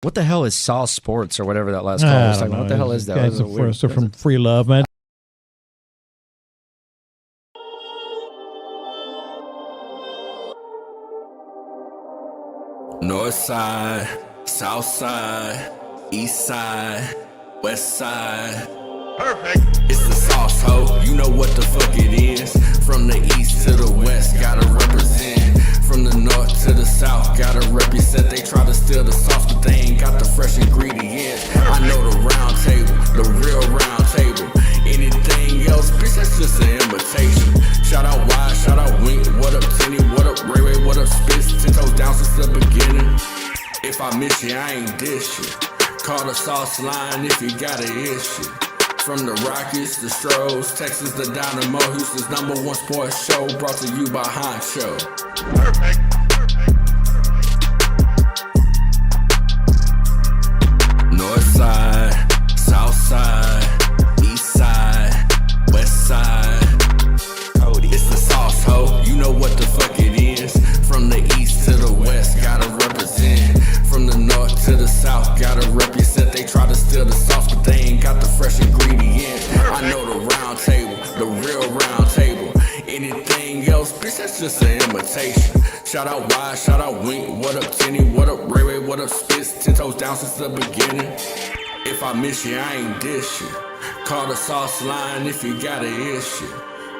What the hell is Saw Sports or whatever that last call I was don't talking about? know. What the hell is that? Guys are from Free Love, man. North side, south side, east side, west side. Perfect. It's the sauce, ho. You know what the fuck it is. From the east to the west, gotta represent. From the north to the south, gotta represent. They try to steal the sauce, but they ain't got the fresh ingredients. I know the round table, the real round table. Anything else, bitch, that's just an imitation. Shout out Wide, shout out Wink, what up Tenny, what up Ray Ray, what up Spitz, 10 toes down since the beginning. If I miss you, I ain't dish you. Call the sauce line if you got an issue. From the Rockies, the Stros, Texas, the Dynamo, Houston's #1 sports show, brought to you by Honcho. Perfect. North side, south side, east side, west side. It's the sauce, ho. You know what the fuck it is. From the east to the west, gotta represent. From the north to the south, gotta represent. They try to steal the sauce, but they ain't got the fresh ingredients. I know the round table, the real round table. Anything else, bitch, that's just an imitation. Shout out Wide, shout out Wink, what up Tenny, what up Ray Ray, what up Spitz, 10 toes down since the beginning. If I miss you, I ain't dish you. Call the sauce line if you got an issue.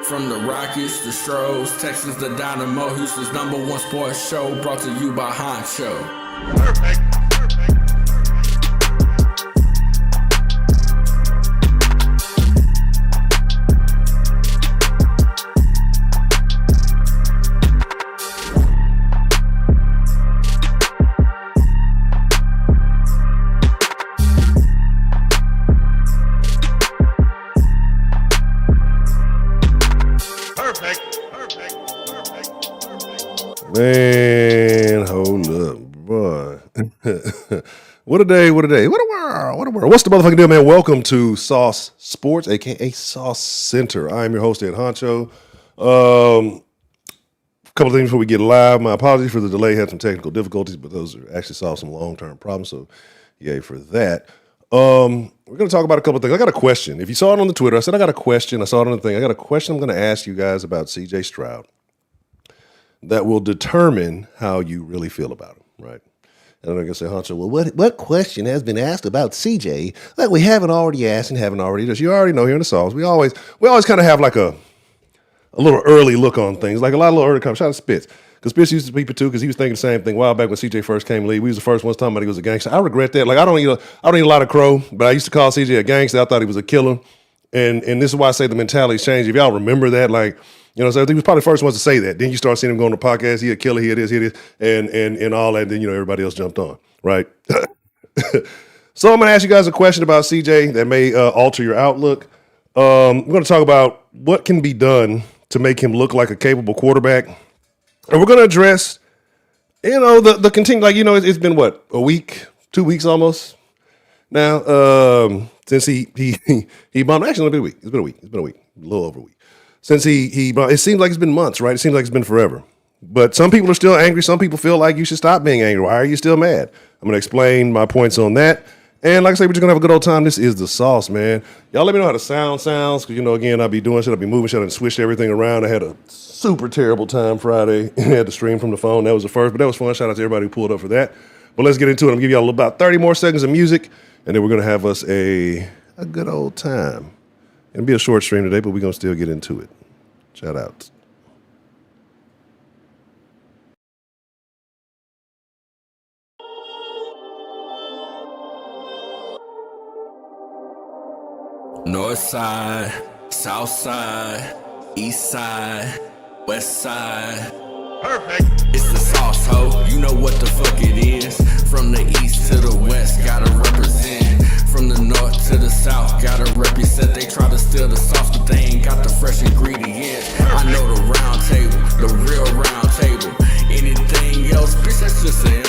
From the Rockies, the Stros, Texas, the Dynamo, Houston's #1 sports show, brought to you by Honcho. Perfect. Man, hold up, boy. What a day, what a day. What a world, what a world. What's the motherfucking deal, man? Welcome to Sauce Sports, a.k.a. Sauce Center. I am your host, Ed Honcho. A couple of things before we get live. My apologies for the delay. Had some technical difficulties, but those are actually solved some long-term problems, so yay for that. We're going to talk about a couple of things. I got a question. If you saw it on the Twitter, I said I got a question. I saw it on the thing. I got a question I'm going to ask you guys about CJ Stroud that will determine how you really feel about him, right? And I'm going to say, Hunter, well, what question has been asked about CJ that we haven't already asked and haven't already addressed? You already know here in the songs, we always kind of have like a little early look on things, like a lot of little early comments. Shout out to Spitz. Because Spitz used to be too, because he was thinking the same thing a while back when CJ first came to league. We was the first ones talking about he was a gangster. I regret that. Like I don't eat a lot of crow, but I used to call CJ a gangster. I thought he was a killer. And this is why I say the mentality's changed. If y'all remember that, like, you know, so he was probably the first ones to say that. Then you start seeing him go on the podcast, he a killer, he it is, and all that. Then, you know, everybody else jumped on, right? So I'm going to ask you guys a question about CJ that may alter your outlook. We're going to talk about what can be done to make him look like a capable quarterback. And we're going to address, you know, the continue, like, you know, it's been what, a week, 2 weeks almost now, since he bombed. Actually, it's been a week, a little over a week. Since he it seems like it's been months, right? It seems like it's been forever. But some people are still angry. Some people feel like you should stop being angry. Why are you still mad? I'm going to explain my points on that. And like I say, we're just going to have a good old time. This is the sauce, man. Y'all let me know how the sound sounds. Because, you know, again, I'll be doing shit. I'll be moving shit and switched everything around. I had a super terrible time Friday. I had to stream from the phone. That was the first, but that was fun. Shout out to everybody who pulled up for that. But let's get into it. I'm going to give y'all about 30 more seconds of music. And then we're going to have us a good old time. It'll be a short stream today, but we're going to still get into it. Shout out. North side, south side, east side, west side. Perfect. It's the sauce, ho. You know what the fuck it is. From the east to the west, gotta represent. From the north to the south, gotta represent. They try to steal the sauce, but they ain't got the fresh ingredients. I know the round table, the real round table. Anything else, bitch, that's just an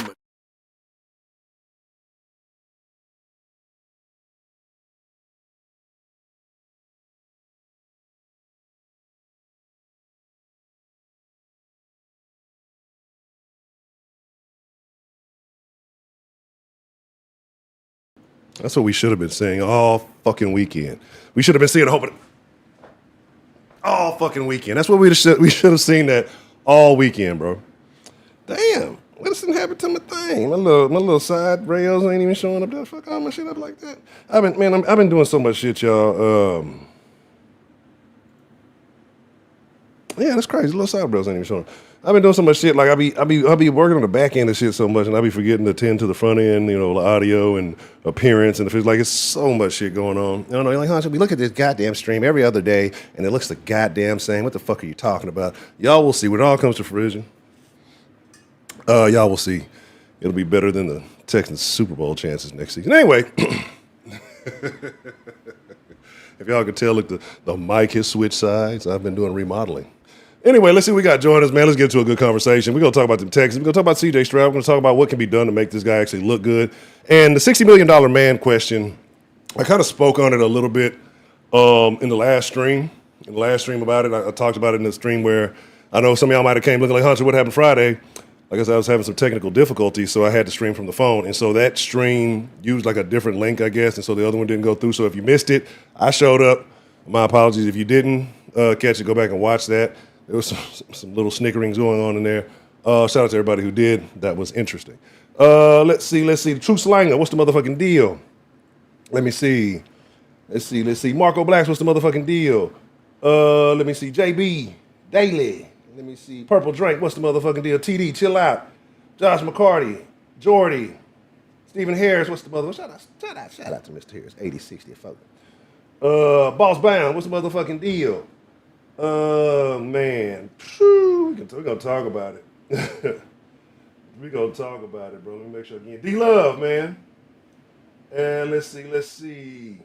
That's what we should have been saying all fucking weekend. We should have been seeing hoping all fucking weekend. That's what we should have seen that all weekend, bro. Damn, what didn't happen to my thing? My little side rails ain't even showing up there. Fuck all my shit up like that. I've been doing so much shit, y'all. Yeah, that's crazy. Little side rails ain't even showing up. I've been doing so much shit. Like I be working on the back end of shit so much, and I be forgetting to tend to the front end. You know, the audio and appearance, and it's so much shit going on. I don't know. You're like, Hancho, we look at this goddamn stream every other day, and it looks the goddamn same. What the fuck are you talking about? Y'all will see when it all comes to fruition. Y'all will see. It'll be better than the Texans Super Bowl chances next season. Anyway, if y'all can tell, look, the mic has switched sides. I've been doing remodeling. Anyway, let's see what we got joining us, man. Let's get to a good conversation. We're going to talk about the Texans. We're going to talk about CJ Stroud. We're going to talk about what can be done to make this guy actually look good. And the $60 million man question, I kind of spoke on it a little bit in the last stream. In the last stream about it, I talked about it in the stream where I know some of y'all might have came looking like, Hunter, what happened Friday? I guess I was having some technical difficulties, so I had to stream from the phone. And so that stream used like a different link, I guess, and so the other one didn't go through. So if you missed it, I showed up. My apologies. If you didn't catch it, go back and watch that. There was some little snickerings going on in there. Shout out to everybody who did. That was interesting. Let's see. The True Slanger, what's the motherfucking deal? Let me see. Let's see. Marco Blacks, what's the motherfucking deal? Let me see. JB Daily. Let me see. Purple Drink, what's the motherfucking deal? TD, chill out. Josh McCarty. Jordy. Stephen Harris, what's the motherfucking... Shout out to Mr. Harris. 80-60 folks. Boss Bound, what's the motherfucking deal? Man. We're going to talk about it. We're going to talk about it, bro. Let me make sure again. D-Love, man. And let's see.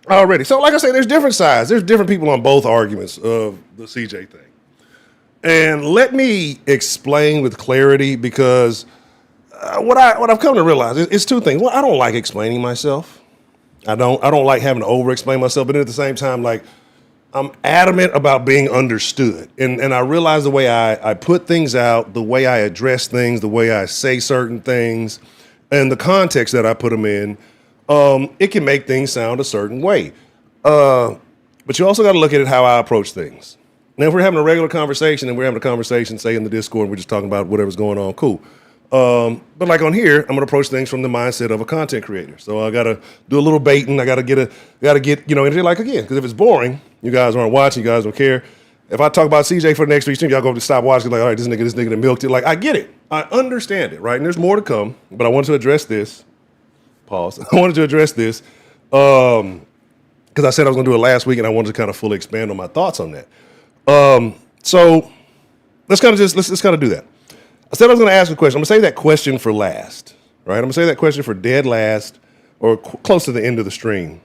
Already. So, like I say, there's different sides. There's different people on both arguments of the CJ thing. And let me explain with clarity because what I've come to realize is two things. Well, I don't like explaining myself. I don't like having to over-explain myself, but at the same time, like, I'm adamant about being understood. And I realize the way I put things out, the way I address things, the way I say certain things, and the context that I put them in, it can make things sound a certain way. But you also got to look at it how I approach things. Now, if we're having a regular conversation and we're having a conversation, say in the Discord, and we're just talking about whatever's going on, cool. But like on here, I'm gonna approach things from the mindset of a content creator. So I gotta do a little baiting. I gotta get energy like again. Because if it's boring, you guys aren't watching. You guys don't care. If I talk about CJ for the next 3 streams, y'all go to stop watching. Like, all right, this nigga that milked it. Like, I get it. I understand it, right? And there's more to come. But I wanted to address this. Pause. I wanted to address this because I said I was gonna do it last week, and I wanted to kind of fully expand on my thoughts on that. So let's kind of do that. I said I was going to ask a question. I'm going to save that question for last, right? I'm going to save that question for dead last or close to the end of the stream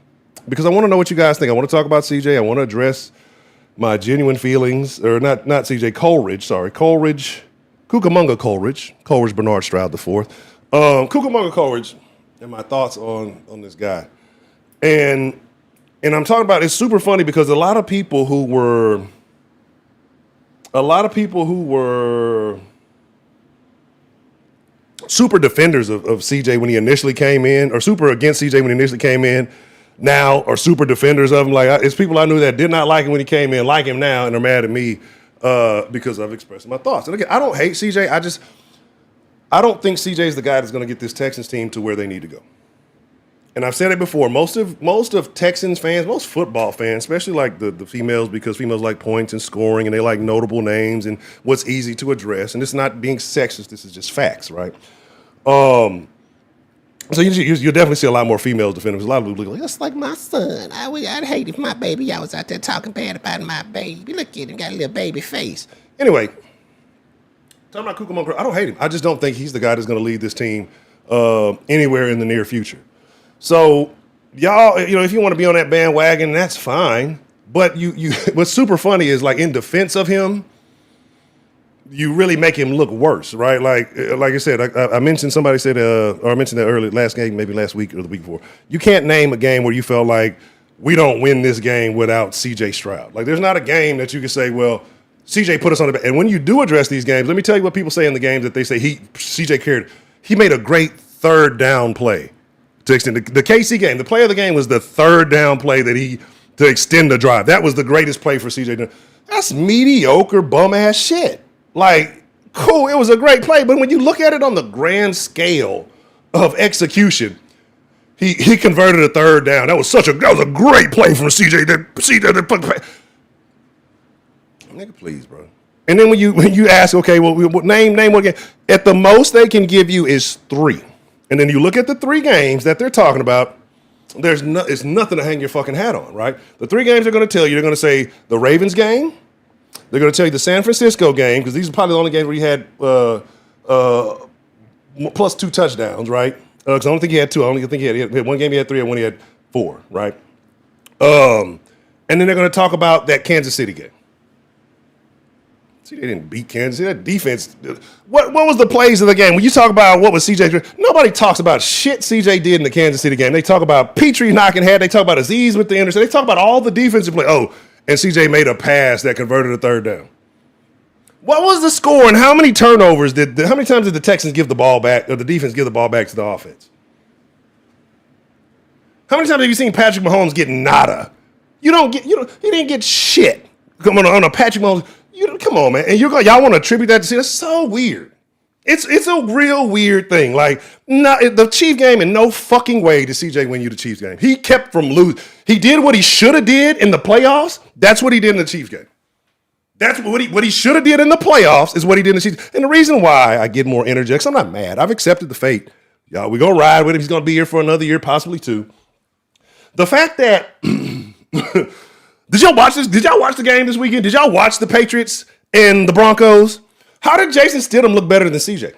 because I want to know what you guys think. I want to talk about CJ. I want to address my genuine feelings, or not CJ, Coleridge, Cucamonga Coleridge Bernard Stroud IV, Cucamonga Coleridge, and my thoughts on this guy. And I'm talking about, it's super funny because a lot of people who were super defenders of CJ when he initially came in, or super against CJ when he initially came in, now are super defenders of him. Like, it's people I knew that did not like him when he came in, like him now, and are mad at me because I've expressed my thoughts. And again, I don't hate CJ. I don't think CJ is the guy that's going to get this Texans team to where they need to go. And I've said it before. Most of Texans fans, most football fans, especially like the females, because females like points and scoring, and they like notable names and what's easy to address. And it's not being sexist. This is just facts, right? So you'll definitely see a lot more females defending. A lot of people look like, that's like my son. I'd hate if my baby, I was out there talking bad about my baby. Look at him, got a little baby face. Anyway, talking about Cucamonga, I don't hate him. I just don't think he's the guy that's going to lead this team anywhere in the near future. So y'all, if you want to be on that bandwagon, that's fine. But you what's super funny is, like, in defense of him, you really make him look worse, right? Like I said, I mentioned, somebody said, or I mentioned that earlier, last game, maybe last week or the week before. You can't name a game where you felt like we don't win this game without CJ Stroud. Like, there's not a game that you can say, well, CJ put us on the back. And when you do address these games, let me tell you what people say in the games that they say CJ cared. He made a great third down play to extend the KC game. The play of the game was the third down play to extend the drive. That was the greatest play for CJ. That's mediocre bum ass shit. Like, cool, it was a great play, but when you look at it on the grand scale of execution, he converted a third down. That was a great play from CJ. Nigga, please, bro. And then when you ask, okay, well, name what game? At the most they can give you is 3. And then you look at the 3 games that they're talking about. It's nothing to hang your fucking hat on, right? The 3 games they're going to tell you, they're going to say the Ravens game. They're going to tell you the San Francisco game, because these are probably the only games where you had plus 2 touchdowns, right? Because I don't think he had 2. I only think he had one game he had 3 and one he had 4, right? And then they're going to talk about that Kansas City game. See, they didn't beat Kansas City. That defense. What was the plays of the game? When you talk about what was CJ, nobody talks about shit CJ did in the Kansas City game. They talk about Petrie knocking head. They talk about Aziz with the interception. They talk about all the defensive play. Oh, and CJ made a pass that converted a third down. What was the score and how many turnovers how many times did the Texans give the ball back, or the defense give the ball back to the offense? How many times have you seen Patrick Mahomes get nada? He didn't get shit. Come on a Patrick Mahomes. Come on, man. And y'all want to attribute that to CJ? That's so weird. It's a real weird thing. Like, the Chiefs game, in no fucking way did CJ win you the Chiefs game. He kept from losing. He did what he should have did in the playoffs. That's what he did in the Chiefs game. That's what he should have did in the playoffs is what he did in the Chiefs. And the reason why I get more energy, because I'm not mad. I've accepted the fate. Y'all, we're going to ride with him. He's going to be here for another year, possibly 2. The fact that... Did y'all watch this? Did y'all watch the game this weekend? Did y'all watch the Patriots and the Broncos? How did Jason Stidham look better than CJ?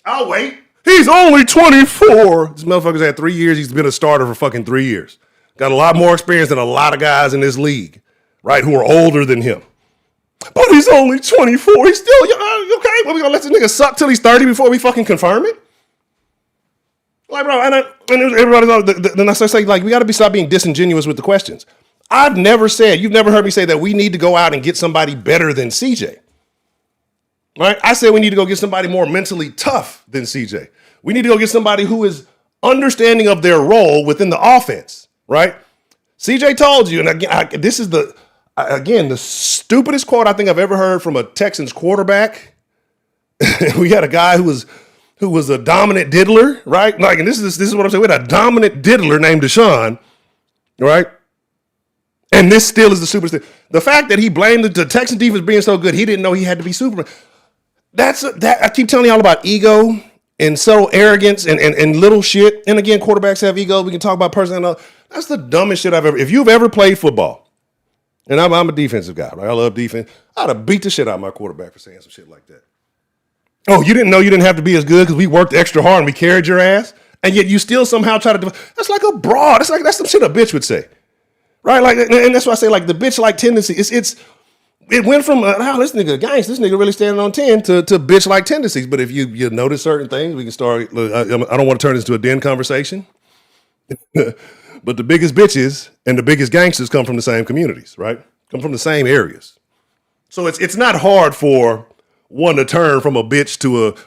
I'll wait. He's only 24. This motherfucker's had 3 years. He's been a starter for fucking 3 years. Got a lot more experience than a lot of guys in this league, right, who are older than him. But he's only 24. He's still young. Okay, well, we gonna let this nigga suck till he's 30 before we fucking confirm it? Like, bro, and everybody's then I say, like, we got to stop being disingenuous with the questions. You've never heard me say that we need to go out and get somebody better than CJ. Right? I said we need to go get somebody more mentally tough than CJ. We need to go get somebody who is understanding of their role within the offense, right? CJ told you, and again, this is the stupidest quote I think I've ever heard from a Texans quarterback. We had a guy who was a dominant diddler, right? Like, and this is what I'm saying. We had a dominant diddler named Deshaun, right? And this still is the superstar. The fact that he blamed the Texan defense being so good, he didn't know he had to be Superman. I keep telling y'all about ego and subtle arrogance and little shit. And again, quarterbacks have ego. We can talk about personality. That's the dumbest shit I've ever. If you've ever played football, and I'm a defensive guy, right? I love defense. I'd have beat the shit out of my quarterback for saying some shit like that. Oh, you didn't know you didn't have to be as good because we worked extra hard and we carried your ass, and yet you still somehow try to. That's like a broad. That's some shit a bitch would say, right? Like, and that's why I say, like, the bitch like tendency. It went from this nigga gangsta, this nigga really standing on 10 to bitch like tendencies. But if you notice certain things, we can start. I don't want to turn this into a den conversation, but the biggest bitches and the biggest gangsters come from the same communities, right? Come from the same areas. So it's not hard for one to turn from a bitch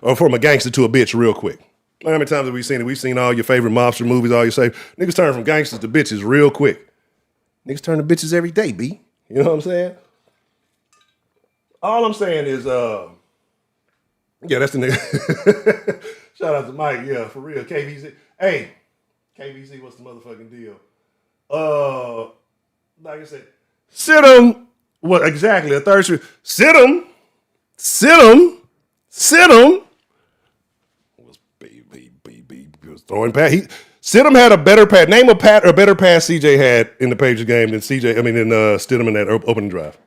or from a gangster to a bitch real quick. How many times have we seen it? We've seen all your favorite mobster movies, all your safe. Niggas turn from gangsters to bitches real quick. Niggas turn to bitches every day, B. You know what I'm saying? All I'm saying is, yeah, that's the nigga. Shout out to Mike, yeah, for real. KVC. Hey, KVC, what's the motherfucking deal? Like I said, sit him. What exactly? A third street. Sit him. Was throwing pass. Stidham had a better pass. Name a better pass CJ had in the Patriots game than Stidham in that opening drive.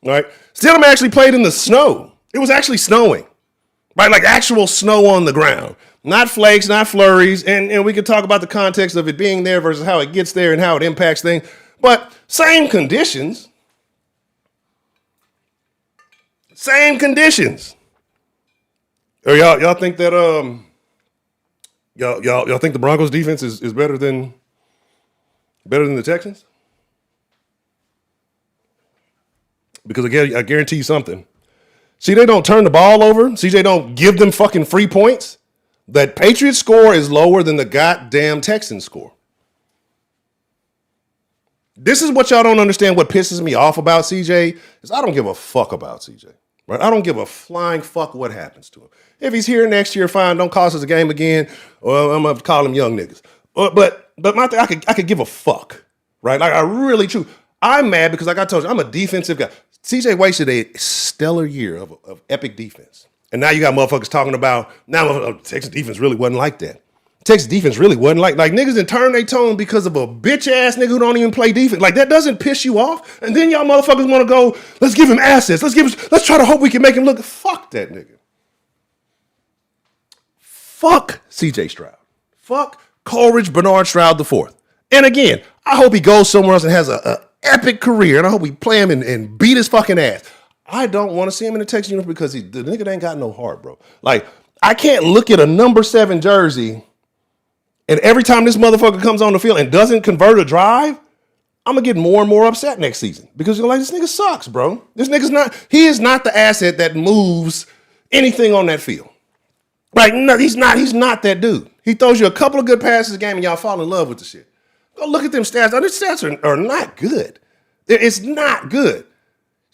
All right, Stidham actually played in the snow. It was actually snowing, right? Like actual snow on the ground, not flakes, not flurries. And we could talk about the context of it being there versus how it gets there and how it impacts things. But same conditions. Same conditions. Or y'all think that y'all think the Broncos defense is better than the Texans? Because again, I guarantee you something. CJ don't turn the ball over. CJ don't give them fucking free points. That Patriots score is lower than the goddamn Texans score. This is what y'all don't understand. What pisses me off about CJ is I don't give a fuck about CJ. Right? I don't give a flying fuck what happens to him. If he's here next year, fine. Don't cost us a game again. Or I'm gonna call him young niggas. But my thing, I could give a fuck. Right? Like I really true. I'm mad because like I told you, I'm a defensive guy. CJ wasted a stellar year of epic defense. And now you got motherfuckers talking about, now Texas defense really wasn't like that. Texas defense really wasn't like niggas didn't turn their tone because of a bitch ass nigga who don't even play defense. Like that doesn't piss you off. And then y'all motherfuckers want to go, let's give him assets. Let's try to hope we can make him look. Fuck that nigga. Fuck CJ Stroud. Fuck Coleridge Bernard Stroud IV. And again, I hope he goes somewhere else and has a epic career. And I hope we play him and beat his fucking ass. I don't want to see him in the Texas uniform because the nigga ain't got no heart, bro. Like, I can't look at a number 7 jersey and every time this motherfucker comes on the field and doesn't convert a drive, I'm going to get more and more upset next season. Because you're like, this nigga sucks, bro. He is not the asset that moves anything on that field. Like, no, he's not that dude. He throws you a couple of good passes a game and y'all fall in love with the shit. Go look at them stats. Now, these stats are not good. It's not good.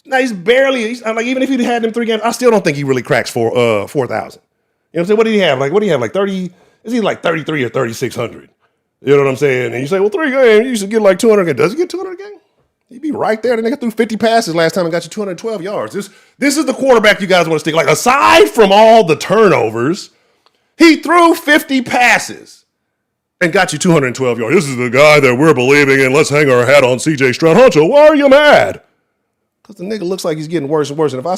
Now he's like, even if he had them 3 games, I still don't think he really cracks 4,000. You know what I'm saying? What do he have? Like 30? Is he like 33 or 3,600? You know what I'm saying? And you say, well, 3 games, you should get like 200 games. Does he get 200 games? He'd be right there. The nigga threw 50 passes last time and got you 212 yards. This is the quarterback you guys want to stick. Like, aside from all the turnovers, he threw 50 passes and got you 212 yards. This is the guy that we're believing in. Let's hang our hat on CJ Stroud. Huncho, why are you mad? Because the nigga looks like he's getting worse and worse. And if I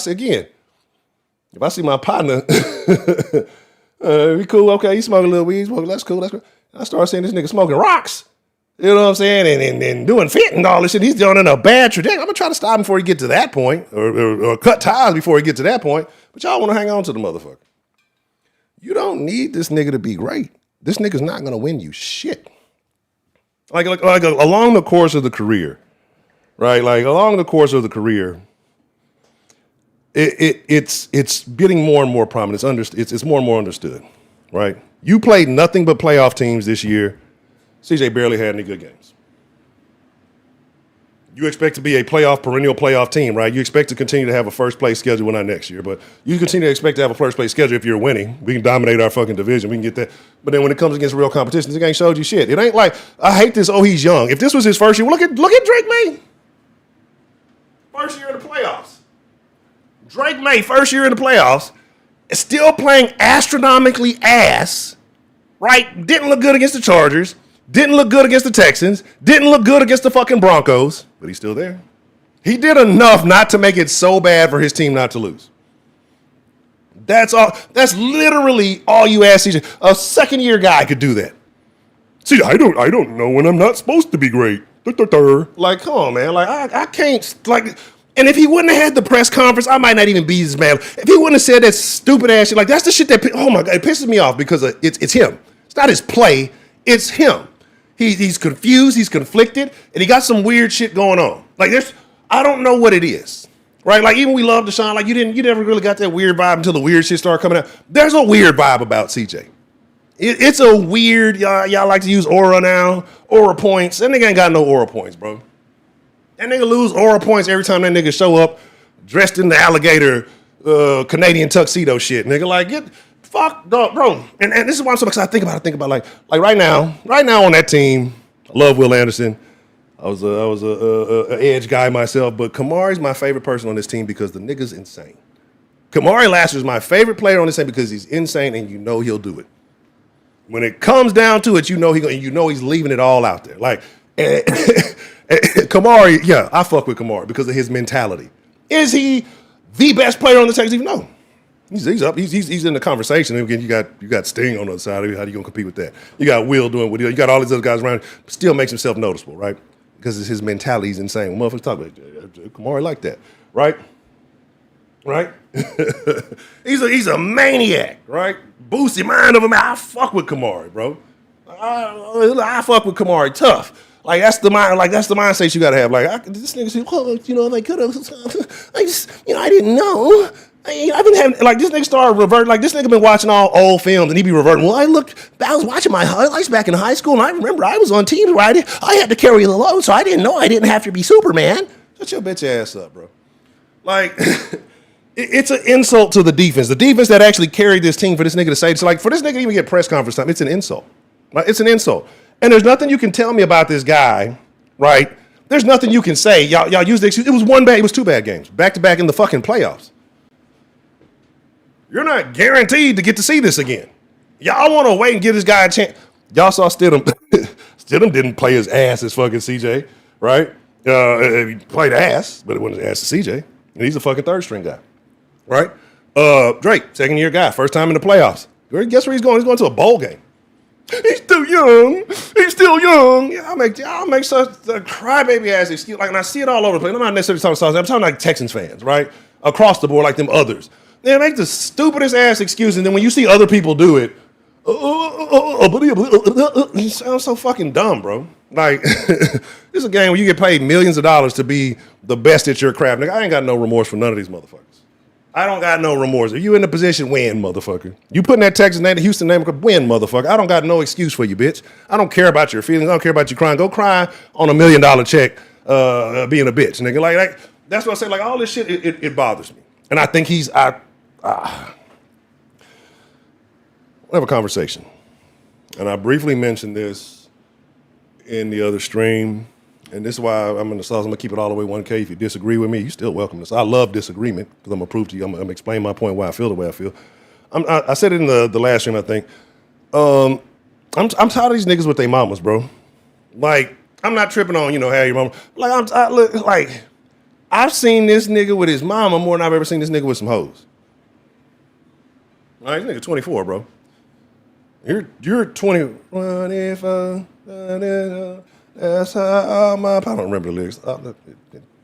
see my partner, we cool, okay, he's smoking a little weed, that's cool. I start seeing this nigga smoking rocks. You know what I'm saying? And doing fit and all this shit. He's doing in a bad trajectory. I'm going to try to stop him before he get to that point or cut ties before he get to that point. But y'all want to hang on to the motherfucker. You don't need this nigga to be great. This nigga's not going to win you shit. Like along the course of the career, right? Like along the course of the career, it's getting more and more prominent. It's more and more understood, right? You played nothing but playoff teams this year. CJ barely had any good games. You expect to be a perennial playoff team, right? You expect to continue to have a first place schedule, well, not next year, but you continue to expect to have a first place schedule if you're winning. We can dominate our fucking division. We can get that. But then when it comes against real competition, this ain't showed you shit. It ain't like, I hate this, he's young. If this was his first year, look at Drake May. First year in the playoffs. Drake May, first year in the playoffs, is still playing astronomically ass, right? Didn't look good against the Chargers. Didn't look good against the Texans. Didn't look good against the fucking Broncos. But he's still there. He did enough not to make it so bad for his team not to lose. That's all. That's literally all you ask CJ. A second-year guy could do that. See, I don't know when I'm not supposed to be great. Like, come on, man. Like, I can't, like, and if he wouldn't have had the press conference, I might not even be this man. If he wouldn't have said that stupid ass shit, like, that's the shit that, oh my God, it pisses me off because it's him. It's not his play. It's him. He's confused, he's conflicted, and he got some weird shit going on. Like, I don't know what it is, right? Like, even we love Deshaun, like, you never really got that weird vibe until the weird shit started coming out. There's a weird vibe about CJ. It's a weird, y'all like to use aura now, aura points. That nigga ain't got no aura points, bro. That nigga lose aura points every time that nigga show up dressed in the alligator Canadian tuxedo shit. Nigga, like, fuck, dog, bro. And this is why I'm so excited. I think about like right now on that team, I love Will Anderson. I was a edge guy myself, but Kamari's my favorite person on this team because the nigga's insane. Kamari Lassiter's my favorite player on this team because he's insane and you know he'll do it. When it comes down to it, you know he's leaving it all out there. Like Kamari, yeah, I fuck with Kamari because of his mentality. Is he the best player on the Texans? No. He's up. He's in the conversation. And again, you got Sting on the other side of you. How you gonna compete with that? You got Will doing what he does. You got all these other guys around. But still makes himself noticeable, right? Because his mentality is insane. When motherfuckers talk about Kamari like that, right? Right? he's a maniac, right? Boosty mind of him. I fuck with Kamari, bro. I fuck with Kamari tough. Like that's the mindset you gotta have. Like this nigga said, well, they could have. I didn't know. I've been having, like, this nigga started reverting. Like, this nigga been watching all old films, and he be reverting. Well, I was watching my highlights back in high school, and I remember I was on teams where I had to carry the load, so I didn't know I didn't have to be Superman. Shut your bitch ass up, bro. Like, it's an insult to the defense. The defense that actually carried this team for this nigga to say, so like, for this nigga to even get press conference time, it's an insult. Right? It's an insult. And there's nothing you can tell me about this guy, right? There's nothing you can say. Y'all use the excuse. It was 2 bad games, back to back in the fucking playoffs. You're not guaranteed to get to see this again. Y'all want to wait and give this guy a chance. Y'all saw Stidham. Stidham didn't play his ass as fucking CJ, right? He played ass, but it wasn't as ass as CJ. And he's a fucking third string guy, right? Drake, second year guy, first time in the playoffs. Guess where he's going? He's going to a bowl game. He's too young. He's still young. Y'all make such a crybaby ass excuse. Like, and I see it all over the place. I'm not necessarily talking South. I'm talking like Texans fans, right? Across the board, like them others. They make the stupidest ass excuse, and then when you see other people do it, it sounds so fucking dumb, bro. Like, this is a game where you get paid millions of dollars to be the best at your craft. Nigga, I ain't got no remorse for none of these motherfuckers. I don't got no remorse. If you in the position, win, motherfucker. You putting that Texas name, the Houston name, win, motherfucker. I don't got no excuse for you, bitch. I don't care about your feelings. I don't care about you crying. Go cry on $1 million check being a bitch, nigga. Like that's what I say. Like, all this shit, it bothers me. And I think we'll have a conversation. And I briefly mentioned this in the other stream. And this is why I'm in the sauce. I'm going to keep it all the way 1K. If you disagree with me, you're still welcome. I love disagreement because I'm going to prove to you. I'm going to explain my point why I feel the way I feel. I said it in the last stream, I think. I'm tired of these niggas with their mamas, bro. Like, I'm not tripping on, how your mama. Like, I've seen this nigga with his mama more than I've ever seen this nigga with some hoes. All right, this nigga 24, bro. You're 21 if that's how I don't remember the lyrics.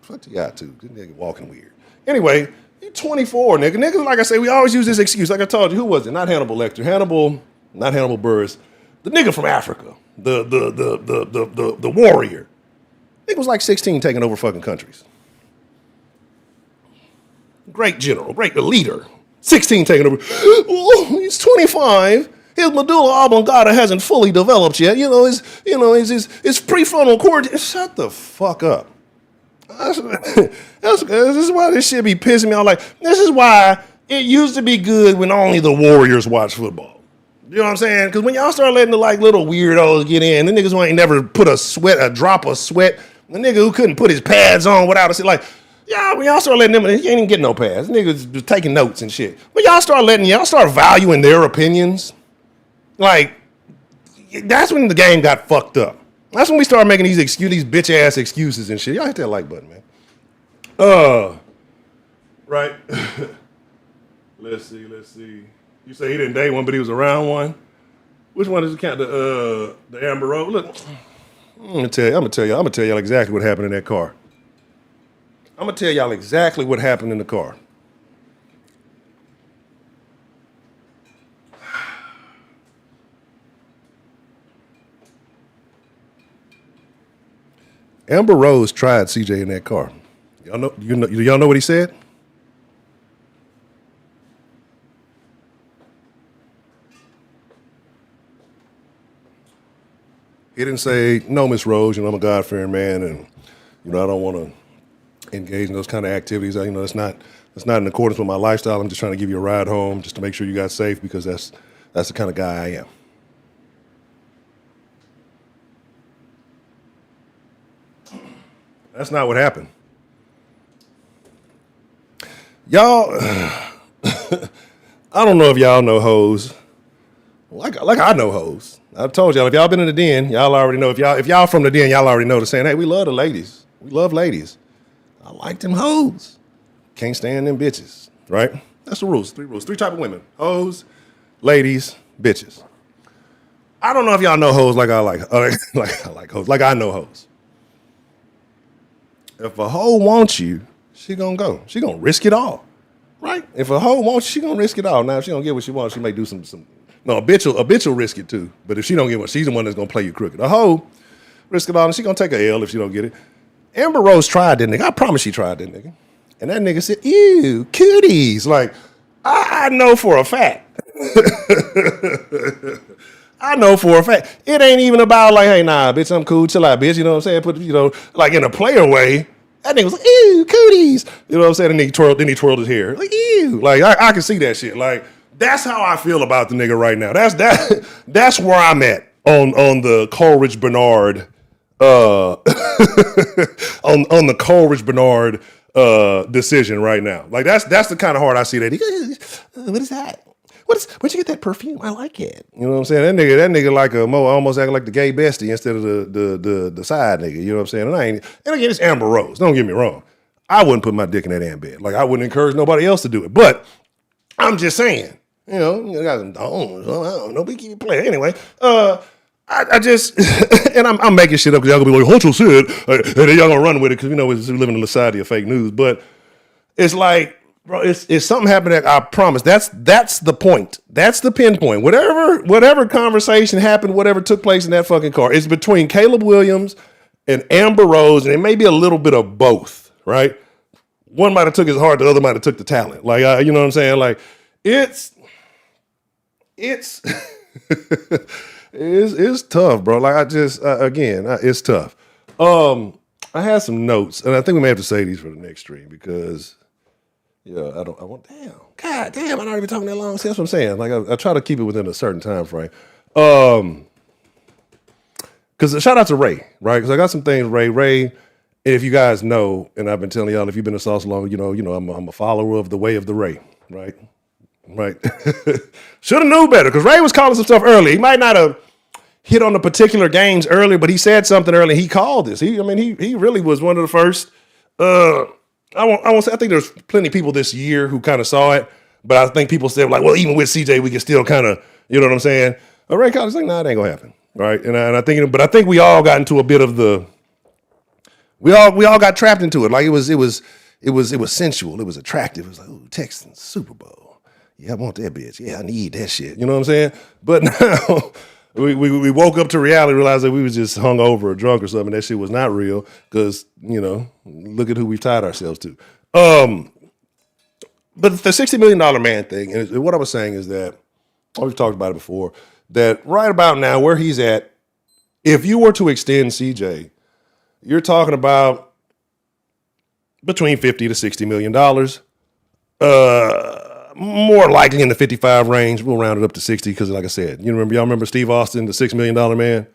Fuck you got to. This nigga walking weird. Anyway, you're 24, nigga. Niggas, like I say, we always use this excuse. Like I told you, who was it? Not Hannibal Lecter. Not Hannibal Buress. The nigga from Africa. The warrior. Nigga was like 16 taking over fucking countries. Great general, great leader. 16 taking over. Oh, he's 25. His medulla oblongata hasn't fully developed yet. His prefrontal cortex. Shut the fuck up. This is why this shit be pissing me off. Like, this is why it used to be good when only the Warriors watch football. You know what I'm saying? Because when y'all start letting the little weirdos get in, the niggas who ain't never put a drop of sweat, the nigga who couldn't put his pads on without a like. Yeah, when y'all start letting them, he ain't even getting no pads. Niggas just taking notes and shit. When y'all start valuing their opinions, like, that's when the game got fucked up. That's when we started making these bitch ass excuses and shit. Y'all hit that like button, man. Right. Let's see. You say he didn't date one, but he was around one. Which one does it count? The Amber Rose. Look, I'm gonna tell y'all exactly what happened in that car. I'm gonna tell y'all exactly what happened in the car. Amber Rose tried CJ in that car. Y'all know what he said? He didn't say, "No, Miss Rose, I'm a God-fearing man, and I don't want to engage in those kind of activities. That's not in accordance with my lifestyle. I'm just trying to give you a ride home, just to make sure you got safe, because that's the kind of guy I am." That's not what happened. Y'all, I don't know if y'all know hoes. Like I know hoes. I told y'all, if y'all been in the den, y'all already know. If y'all from the den, y'all already know the saying, "Hey, we love the ladies. We love ladies. I like them hoes. Can't stand them bitches." Right? That's the rules. 3 rules. 3 type of women: hoes, ladies, bitches. I don't know if y'all know hoes like I like hoes. Like I know hoes. If a hoe wants you, she gonna go. She gonna risk it all, right? If a hoe wants you, she gonna risk it all. Now, if she don't get what she wants, she may do some. No, a bitch will risk it too. But if she don't get what, she's the one that's gonna play you crooked. A hoe risk it all, and she gonna take a L if she don't get it. Amber Rose tried that nigga. I promise she tried that nigga. And that nigga said, ew, cooties. Like, I know for a fact. I know for a fact. It ain't even about like, hey, nah, bitch, I'm cool. Chill out, bitch. You know what I'm saying? Put, like in a player way. That nigga was like, ew, cooties. You know what I'm saying? And then he twirled his hair. Like, ew. Like, I can see that shit. Like, that's how I feel about the nigga right now. That's where I'm at on the Coleridge Bernard on the Coleridge Bernard decision right now. Like that's the kind of hard I see that. He goes, what is that? Where'd you get that perfume? I like it. You know what I'm saying? That nigga like almost acting like the gay bestie instead of the side nigga. You know what I'm saying? And again, it's Amber Rose. Don't get me wrong. I wouldn't put my dick in that damn bed. Like I wouldn't encourage nobody else to do it. But I'm just saying, you guys don't know, we keep playing anyway. I just and I'm making shit up because y'all gonna be like, Huncho said, and then y'all gonna run with it because we live in a society of fake news. But it's like, bro, it's something happened that I promise. That's the point. That's the pinpoint. Whatever conversation happened, whatever took place in that fucking car, it's between Caleb Williams and Amber Rose, and it may be a little bit of both, right? One might have took his heart, the other might have took the talent. Like, you know what I'm saying? Like, it's it's tough, bro. Like I just it's tough. I had some notes, and I think we may have to say these for the next stream because God damn, I'm not even talking that long. See, that's what I'm saying. Like I try to keep it within a certain time frame. Because shout out to Ray, right? Because I got some things, Ray. If you guys know, and I've been telling y'all, if you've been in Sauce long, I'm a follower of the way of the Ray, right? Right. Should have knew better because Ray was calling some stuff early. He might not have hit on the particular games earlier, but he said something early. He called this. He really was one of the first. I won't say. I think there's plenty of people this year who kind of saw it, but I think people said like, well, even with CJ, we can still kind of, you know what I'm saying? Ray called was like, nah, it ain't gonna happen, right? And I think we all got into a bit of the. We all got trapped into it. Like it was sensual. It was attractive. It was like, ooh, Texans Super Bowl. Yeah, I want that bitch. Yeah, I need that shit. You know what I'm saying? But now we woke up to reality, realized that we was just hungover or drunk or something. That shit was not real because, look at who we've tied ourselves to. But the $60 million man thing, and what I was saying is that, we've talked about it before, that right about now, where he's at, if you were to extend CJ, you're talking about between $50 to $60 million. More likely in the 55 range. We'll round it up to 60 because, like I said, y'all remember Steve Austin, the $6 million man?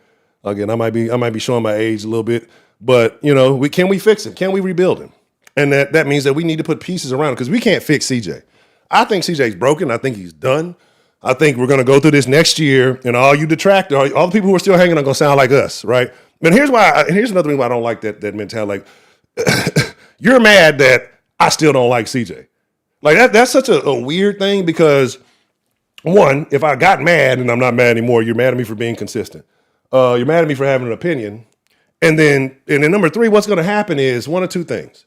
Again, I might be showing my age a little bit, but can we fix him? Can we rebuild him? And that means that we need to put pieces around because we can't fix CJ. I think CJ's broken. I think he's done. I think we're going to go through this next year, and all you detractors, all the people who are still hanging are going to sound like us, right? And here's another reason why I don't like that mentality. Like, you're mad that I still don't like CJ. Like that's such a weird thing because one, if I got mad and I'm not mad anymore, you're mad at me for being consistent. You're mad at me for having an opinion. And then number three, what's going to happen is one of two things,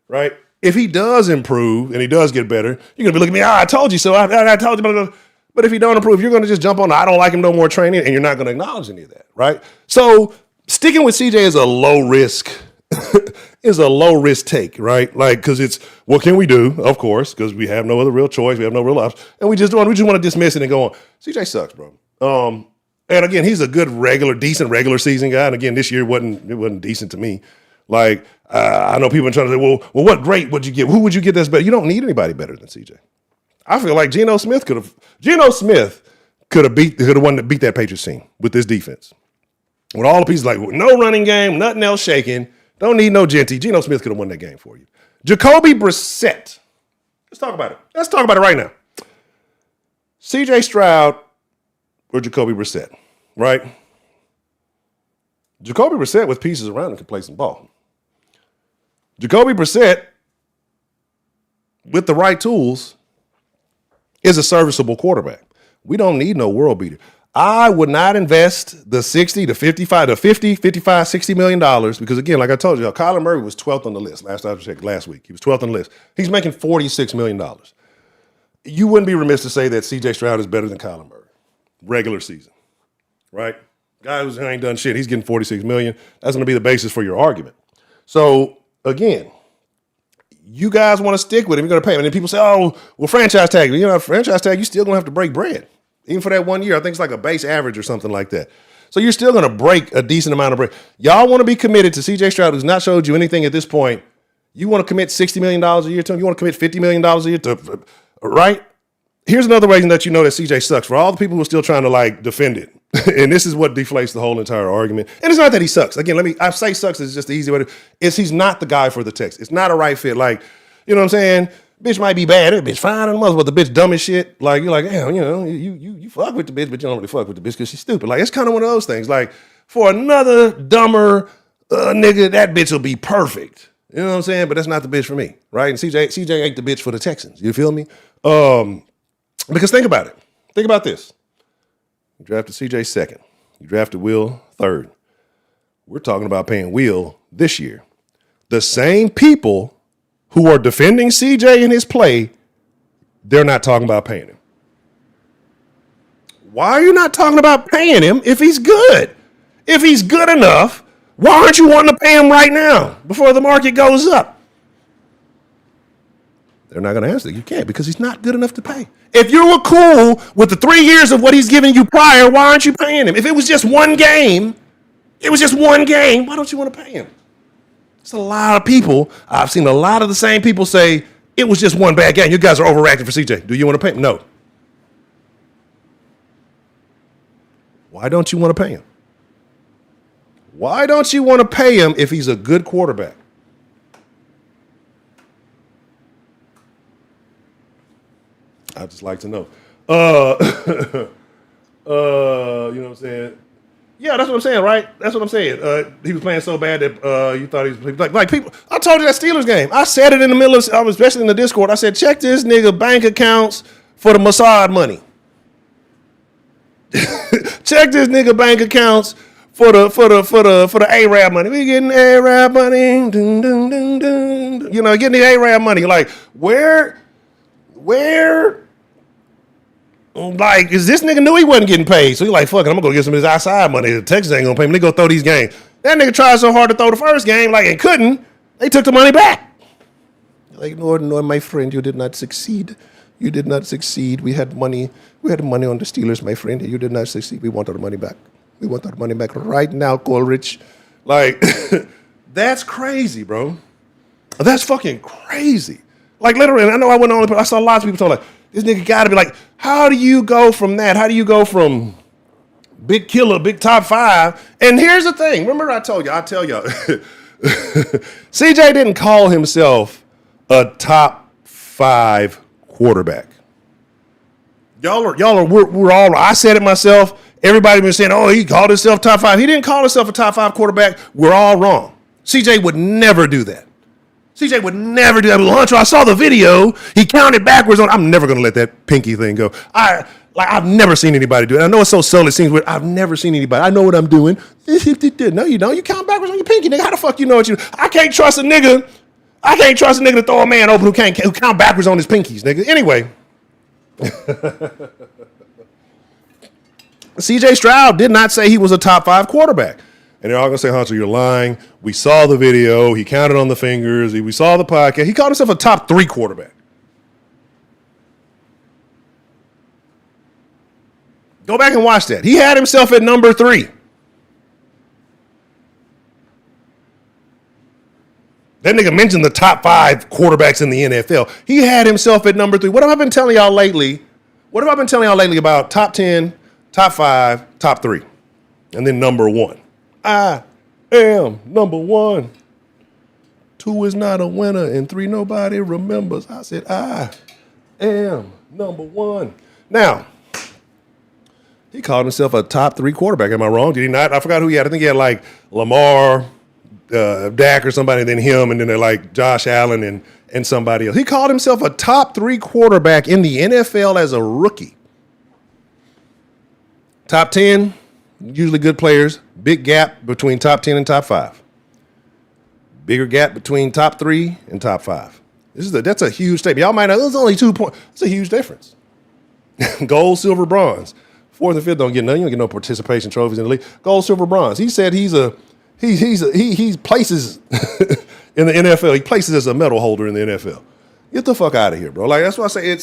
right? If he does improve and he does get better, you're going to be looking at me, I told you so. I told you about it. But if he don't improve, you're going to just jump on I don't like him no more training and you're not going to acknowledge any of that, right? So sticking with CJ is a low risk take, right? Like, because it's, what can we do? Of course, because we have no other real choice. We have no real option. And we just want to dismiss it and go on. CJ sucks, bro. And again, he's a good decent regular season guy. And again, this year wasn't decent to me. Like, I know people are trying to say, well, what grade would you get? Who would you get that's better? You don't need anybody better than CJ. I feel like Geno Smith could have beat that Patriots team with this defense. With all the pieces, like no running game, nothing else shaking. Don't need no Genty. Geno Smith could have won that game for you. Jacoby Brissett. Let's talk about it. Let's talk about it right now. CJ Stroud or Jacoby Brissett, right? Jacoby Brissett with pieces around him can play some ball. Jacoby Brissett with the right tools is a serviceable quarterback. We don't need no world beater. I would not invest the 60 to 55 to 50, 55, $60 million because, again, like I told you, Kyler Murray was 12th on the list last I checked last week. He was 12th on the list. He's making $46 million. You wouldn't be remiss to say that CJ Stroud is better than Kyler Murray. Regular season, right? Guy who ain't done shit, he's getting $46 million. That's going to be the basis for your argument. So, again, you guys want to stick with him, you're going to pay him. And then people say, oh, well, franchise tag. You know, franchise tag, you still going to have to break bread. Even for that 1 year, I think it's like a base average or something like that. So you're still going to break a decent amount of bread. Y'all want to be committed to CJ Stroud, who's not showed you anything at this point. You want to commit $60 million a year to him? You want to commit $50 million a year to, right? Here's another reason that you know that CJ sucks. For all the people who are still trying to like defend it, and this is what deflates the whole entire argument. And it's not that he sucks. Again, I say sucks is just the easy way to, he's not the guy for the Texans. It's not a right fit. Like, you know what I'm saying? Bitch might be bad. That bitch fine and mother, but the bitch dumb as shit. Like, you're like, damn, you know, you fuck with the bitch, but you don't really fuck with the bitch because she's stupid. Like, it's kind of one of those things. Like, for another dumber nigga, that bitch will be perfect. You know what I'm saying? But that's not the bitch for me, right? And CJ ain't the bitch for the Texans. You feel me? Because think about it. Think about this. You drafted CJ second. You drafted Will third. We're talking about paying Will this year. The same people who are defending CJ in his play, they're not talking about paying him. Why are you not talking about paying him if he's good? If he's good enough, why aren't you wanting to pay him right now before the market goes up? They're not going to answer. You can't because he's not good enough to pay. If you were cool with the 3 years of what he's giving you prior, why aren't you paying him? If it was just one game, why don't you want to pay him? It's a lot of people. I've seen a lot of the same people say, it was just one bad game. You guys are overreacting for CJ. Do you want to pay him? No. Why don't you want to pay him? Why don't you want to pay him if he's a good quarterback? I'd just like to know. You know what I'm saying? Yeah, that's what I'm saying, right? That's what I'm saying. He was playing so bad that you thought he was like people. I told you that Steelers game. I said it in the middle of, I was especially in the Discord. I said, check this nigga bank accounts for the Mossad money. Check this nigga bank accounts for the Arab money. We getting Arab money. Dun, dun, dun, dun. You know, getting the Arab money. Like where? Like, is this nigga knew he wasn't getting paid? So he's like, fuck it, I'm gonna go get some of this outside money. The Texans ain't gonna pay me. They go throw these games. That nigga tried so hard to throw the first game, like, and couldn't. They took the money back. Like, no, my friend, you did not succeed. You did not succeed. We had money on the Steelers, my friend. You did not succeed. We want our money back. We want our money back right now, Coleridge. Like, that's crazy, bro. That's fucking crazy. Like, literally, and I know I went on, but I saw lots of people talking like, this nigga gotta be like, how do you go from that? How do you go from big killer, big top five? And here's the thing. Remember I tell y'all, CJ didn't call himself a top 5 quarterback. We're all, I said it myself. Everybody been saying, oh, he called himself top 5. He didn't call himself a top 5 quarterback. We're all wrong. CJ would never do that. CJ would never do that. Hunter, I saw the video. He counted backwards on. I'm never going to let that pinky thing go. I've never seen anybody do it. I know it's so subtle. It seems weird. I've never seen anybody. I know what I'm doing. No, you don't. You count backwards on your pinky, nigga. How the fuck you know what you do? I can't trust a nigga to throw a man open who count backwards on his pinkies, nigga. Anyway. CJ Stroud did not say he was a top 5 quarterback. And they're all going to say, Hunter, you're lying. We saw the video. He counted on the fingers. We saw the podcast. He called himself a top 3 quarterback. Go back and watch that. He had himself at number 3. That nigga mentioned the top 5 quarterbacks in the NFL. He had himself at number 3. What have I been telling y'all lately? What have I been telling y'all lately about top 10, top 5, top 3, and then number 1? I am number 1. 2 is not a winner, and 3 nobody remembers. I said I am number 1. Now, he called himself a top 3 quarterback. Am I wrong? Did he not? I forgot who he had. I think he had like Lamar, Dak or somebody, and then him, and then they're like Josh Allen and somebody else. He called himself a top 3 quarterback in the NFL as a rookie. Top 10, usually good players. Big gap between top 10 and top 5. Bigger gap between top 3 and top 5. That's a huge statement. Y'all might know there's only 2 points. It's a huge difference. Gold, silver, bronze. 4th and 5th don't get nothing. You don't get no participation trophies in the league. Gold, silver, bronze. He said he places in the NFL. He places as a medal holder in the NFL. Get the fuck out of here, bro. Like, that's why I say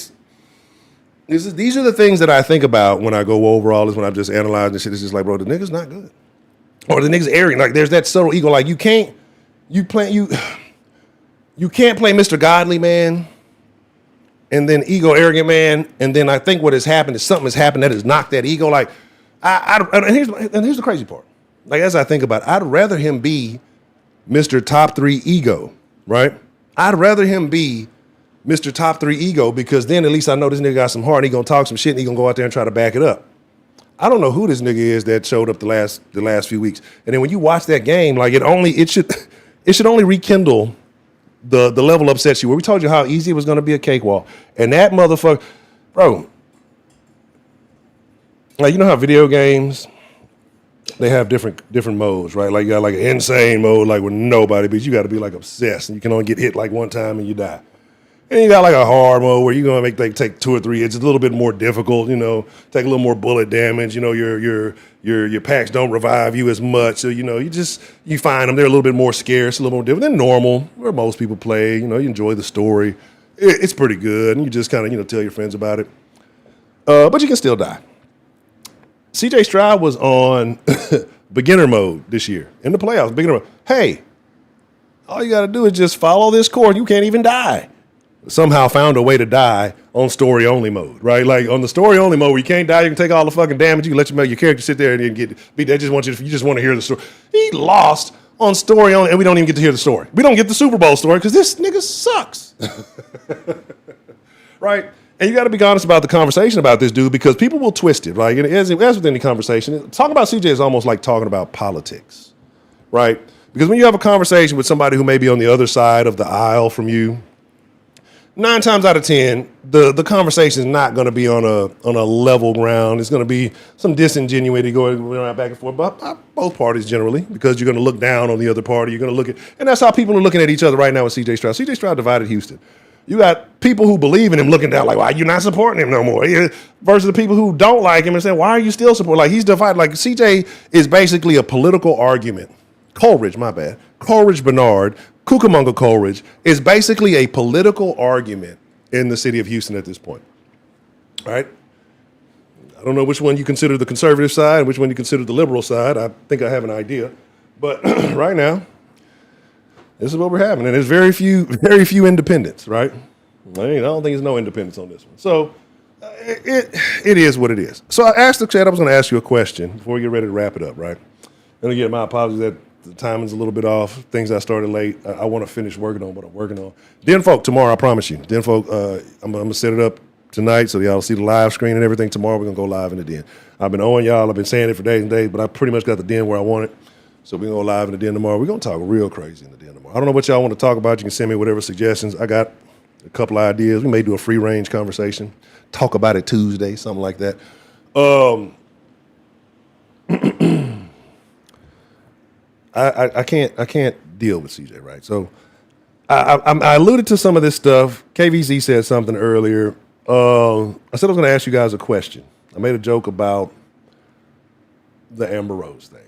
these are the things that I think about when I go over all this, when I'm just analyzing this shit. It's just like, bro, the nigga's not good. Or the nigga's arrogant. Like, there's that subtle ego. Like, you can't play Mr. Godly Man and then ego arrogant man. And then I think what has happened is something has happened that has knocked that ego. Like, and here's the crazy part. Like, as I think about it, I'd rather him be Mr. Top 3 ego, right? I'd rather him be Mr. Top 3 ego, because then at least I know this nigga got some heart and he gonna talk some shit and he gonna go out there and try to back it up. I don't know who this nigga is that showed up the last few weeks. And then when you watch that game, like it should only rekindle the level upsets you. Where we told you how easy it was gonna be a cakewalk. And that motherfucker, bro, like, you know how video games, they have different modes, right? Like, you got like an insane mode, like with nobody, but you got to be like obsessed, and you can only get hit like one time and you die. And you got like a hard mode where you're gonna take 2 or 3. It's a little bit more difficult, take a little more bullet damage. Your packs don't revive you as much, so you find them. They're a little bit more scarce, a little more different than normal, where most people play. You enjoy the story. It's pretty good, and you just kind of tell your friends about it. But you can still die. CJ Stroud was on beginner mode this year in the playoffs. Beginner mode. Hey, all you got to do is just follow this course. You can't even die. Somehow found a way to die on story only mode, right? Like on the story only mode where you can't die, you can take all the fucking damage. You can let your character sit there and then get beat. They just want you to hear the story. He lost on story only, and we don't even get to hear the story. We don't get the Super Bowl story because this nigga sucks, right? And you got to be honest about the conversation about this dude, because people will twist it, right? As with any conversation, talking about CJ is almost like talking about politics, right? Because when you have a conversation with somebody who may be on the other side of the aisle from you, 9 times out of 10, the conversation is not going to be on a level ground. It's going to be some disingenuity going around back and forth, but both parties generally, because you're going to look down on the other party. You're going to look at, and that's how people are looking at each other right now with CJ Stroud. CJ Stroud divided Houston. You got people who believe in him looking down like, why are you not supporting him no more? Versus the people who don't like him and saying, why are you still supporting? Like, he's divided. Like, CJ is basically a political argument. Coleridge Bernard, Cucamonga Coleridge is basically a political argument in the city of Houston at this point. All right? I don't know which one you consider the conservative side and which one you consider the liberal side. I think I have an idea. But right now, this is what we're having. And there's very few independents, right? I don't think there's no independence on this one. So it is what it is. So I asked the chat, I was going to ask you a question before we get ready to wrap it up, right? And again, my apologies that the timing's a little bit off. Things I started late. I want to finish working on what I'm working on. Den Folk tomorrow, I promise you. Den Folk, I'm going to set it up tonight so y'all see the live screen and everything. Tomorrow we're going to go live in the Den. I've been owing y'all. I've been saying it for days and days, but I pretty much got the Den where I want it. So we're going to go live in the Den tomorrow. We're going to talk real crazy in the Den tomorrow. I don't know what y'all want to talk about. You can send me whatever suggestions. I got a couple of ideas. We may do a free-range conversation. Talk about it Tuesday, something like that. I can't deal with CJ, right? So I alluded to some of this stuff. KVZ said something earlier. I said I was going to ask you guys a question. I made a joke about the Amber Rose thing.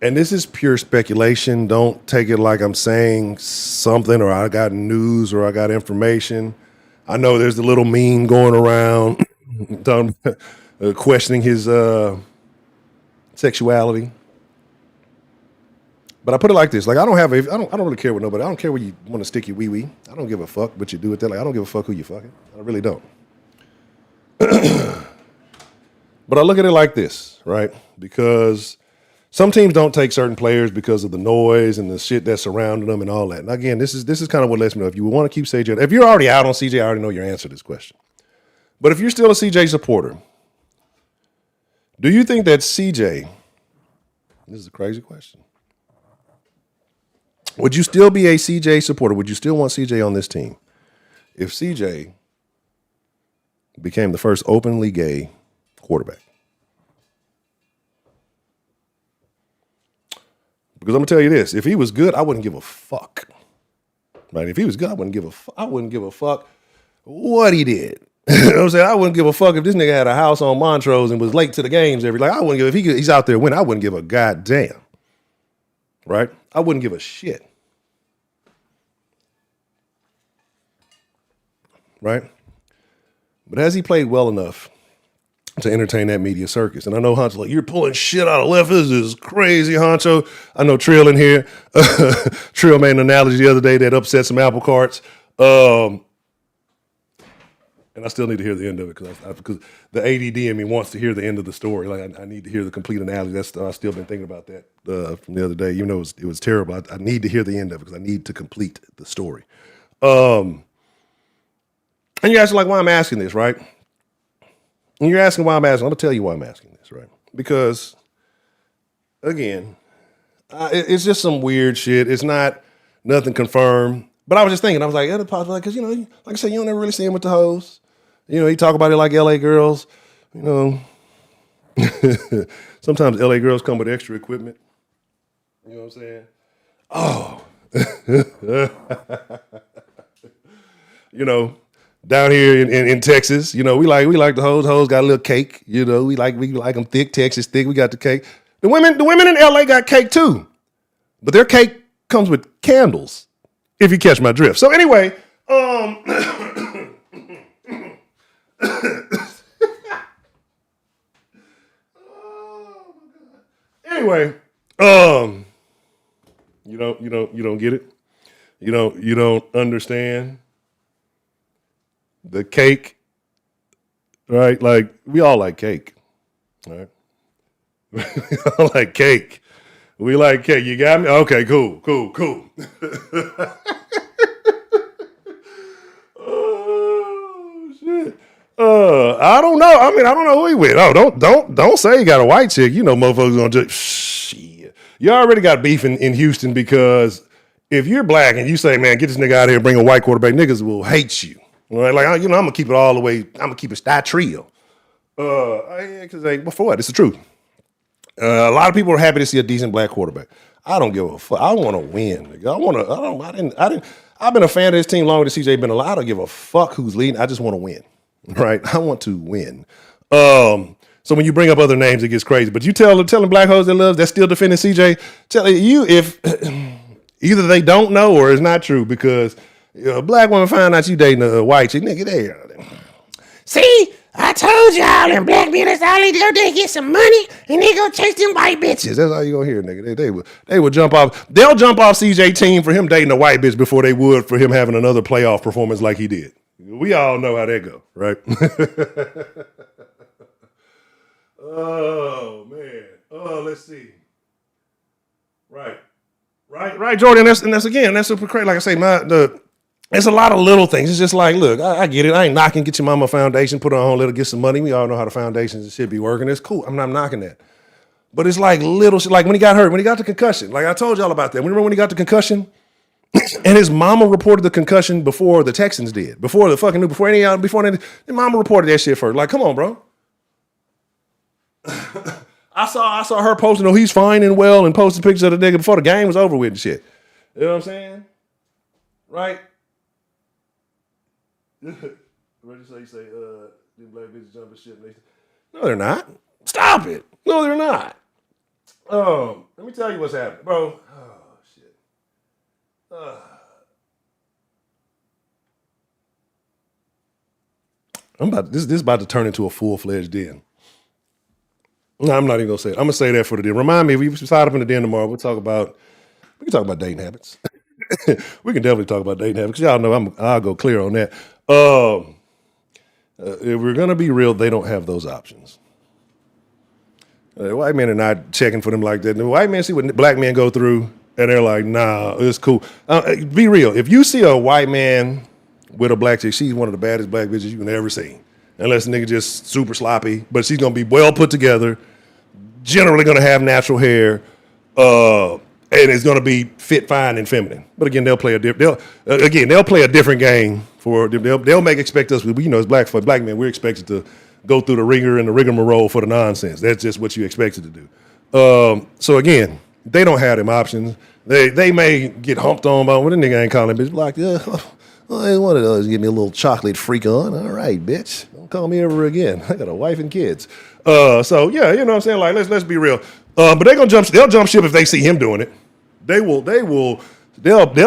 And this is pure speculation. Don't take it like I'm saying something or I got news or I got information. I know there's the little meme going around questioning his sexuality. But I put it like this: like I don't really care with nobody. I don't care where you want to stick your wee wee. I don't give a fuck what you do with that. Like I don't give a fuck who you fucking. I really don't. But I look at it like this, right? Because some teams don't take certain players because of the noise and the shit that's surrounding them and all that. And again, this is kind of what lets me know if you want to keep CJ. If you're already out on CJ, I already know your answer to this question. But if you're still a CJ supporter, do you think that CJ? This is a crazy question. Would you still be a CJ supporter? Would you still want CJ on this team if CJ became the first openly gay quarterback? Because I'm gonna tell you this: if he was good, I wouldn't give a fuck. Right? If he was good, I wouldn't give a fuck what he did. You know what I'm saying? I wouldn't give a fuck if this nigga had a house on Montrose and was late to the games I wouldn't give, if he's out there winning, I wouldn't give a goddamn. Right? I wouldn't give a shit. Right? But has he played well enough to entertain that media circus? And I know Honcho, like, you're pulling shit out of left. This is crazy, Honcho. I know Trill in here. Trill made an analogy the other day that upset some apple carts. And I still need to hear the end of it because the ADD in me wants to hear the end of the story. Like I need to hear the complete analogy. I've still been thinking about that from the other day. You know, it was terrible. I need to hear the end of it because I need to complete the story. And you're asking, like, why I'm asking this, right? And you're asking why I'm asking. I'm going to tell you why I'm asking this, right? Because, again, it's just some weird shit. It's not nothing confirmed. But I was just thinking, I was like, yeah, because, you know, like I said, you don't ever really see him with the hoes. You know, he talk about it like LA girls. You know, sometimes LA girls come with extra equipment. You know what I'm saying? Oh. You know, down here in Texas, you know, we like the hoes. Hoes got a little cake. You know, we like them thick, Texas thick. We got the cake. The women in LA got cake too, but their cake comes with candles. If you catch my drift. So anyway, anyway, you don't get it. You don't understand. The cake, right? Like, we all like cake, right? We all like cake. We like cake. You got me? Okay, cool. Oh, shit. I don't know. I mean, I don't know who he with. Oh, don't say you got a white chick. You know motherfuckers gonna just, shit. You already got beef in Houston because if you're black and you say, man, get this nigga out of here and bring a white quarterback, niggas will hate you. Right? Like, you know, I'm going to keep it all the way. I'm going to keep it that trio. Because before what? It's the truth. A lot of people are happy to see a decent black quarterback. I don't give a fuck. I want to win. I've been a fan of this team longer than CJ been alive. I don't give a fuck who's leading. I just want to win. Right? I want to win. So when you bring up other names, it gets crazy. But you telling black hoes they're still defending CJ, tell you if either they don't know or it's not true because a black woman find out you dating a white chick, nigga, there. See, I told y'all, and black men, that's all they do. They get some money, and they go chase them white bitches. That's all you gonna hear, nigga. They would jump off. They'll jump off CJ team for him dating a white bitch before they would for him having another playoff performance like he did. We all know how that go, right? Oh, man. Oh, let's see. Right, Jordan. That's super crazy. Like I say, it's a lot of little things. It's just like, look, I get it. I ain't knocking. Get your mama a foundation, put her on, let her get some money. We all know how the foundations and shit be working. It's cool. I'm not knocking that. But it's like little shit. Like when he got hurt, when he got the concussion. Like I told y'all about that. Remember when he got the concussion? And his mama reported the concussion before the Texans did. Before the mama reported that shit first. Like, come on, bro. I saw her posting, oh, he's fine and well, and posting pictures of the nigga before the game was over with and shit. You know what I'm saying? Right? What did you say? Them black bitches jumping shit. No, they're not. Stop it. No, they're not. Let me tell you what's happening, bro. Oh, shit. This is about to turn into a full-fledged den. No, I'm not even gonna say it. I'm gonna say that for the den. Remind me, if we decide up in the den tomorrow, we can talk about dating habits. We can definitely talk about dating habits. Y'all know I'll go clear on that. If we're gonna be real, they don't have those options. White men are not checking for them like that. The white men see what black men go through, and they're like, nah, it's cool. Be real. If you see a white man with a black chick, she's one of the baddest black bitches you can ever see. Unless the nigga just super sloppy, but she's gonna be well put together, generally gonna have natural hair, and it's gonna be fit, fine, and feminine. But again, they'll play a different game they'll expect us. You know, as black men, we're expected to go through the ringer and the rigmarole for the nonsense. That's just what you expected to do. So again, they don't have them options. They may get humped on by when the nigga ain't calling bitch black. Yeah, I wanted to give me a little chocolate freak on. All right, bitch. Don't call me ever again. I got a wife and kids. So yeah, you know what I'm saying? Like, let's be real. But they'll jump ship if they see him doing it. They'll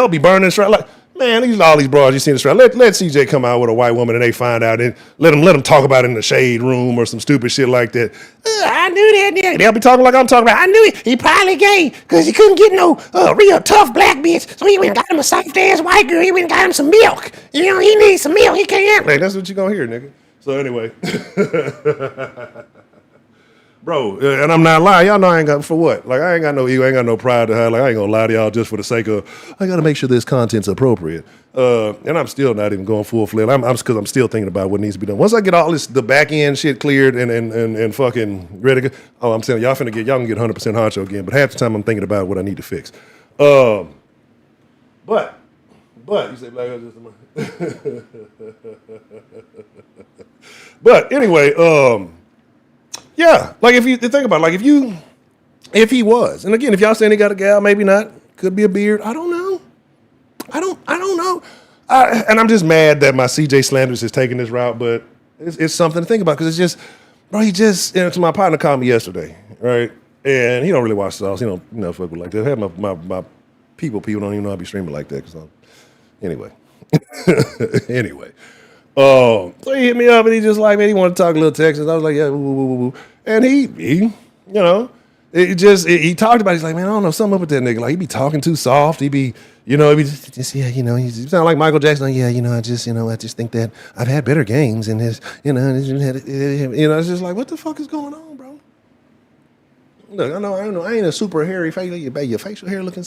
be burning the strap. Like, man, all these broads you see in the strap. Let CJ come out with a white woman and they find out, and let them talk about it in the shade room or some stupid shit like that. I knew that nigga. They'll be talking like I'm talking about. I knew it. He probably gay because he couldn't get no real tough black bitch. So he went and got him a soft ass white girl. He went and got him some milk. You know, he needs some milk. He can't. Like, that's what you gonna hear, nigga. So anyway. Bro, and I'm not lying. Y'all know I ain't got, for what? Like, I ain't got no ego, I ain't got no pride to hide. Like, I ain't gonna lie to y'all just for the sake of, I gotta make sure this content's appropriate. And I'm still not even going full fledged. Because I'm still thinking about what needs to be done. Once I get all the back end shit cleared and fucking ready to go, I'm saying, y'all can get 100% honcho again, but half the time I'm thinking about what I need to fix. But, you say black girl just But anyway, yeah, like if you think about it, like if he was, and again, if y'all saying he got a gal, maybe not, could be a beard. I don't know. I don't know. And I'm just mad that my CJ Slanders is taking this route, but it's something to think about because it's just, bro. So my partner called me yesterday, right? And he don't really watch Sauce. He don't fuck with like that. I have my people don't even know I be streaming like that. Anyway. So he hit me up and he just like, man, he wanted to talk a little Texas. I was like, yeah, woo. And he he talked about it. He's like, man, I don't know, something up with that nigga. Like, he be talking too soft. He be just he sound like Michael Jackson. Yeah, I just think that I've had better games and his, it's just like, what the fuck is going on, bro? Look, I ain't a super hairy face. Your facial hair looking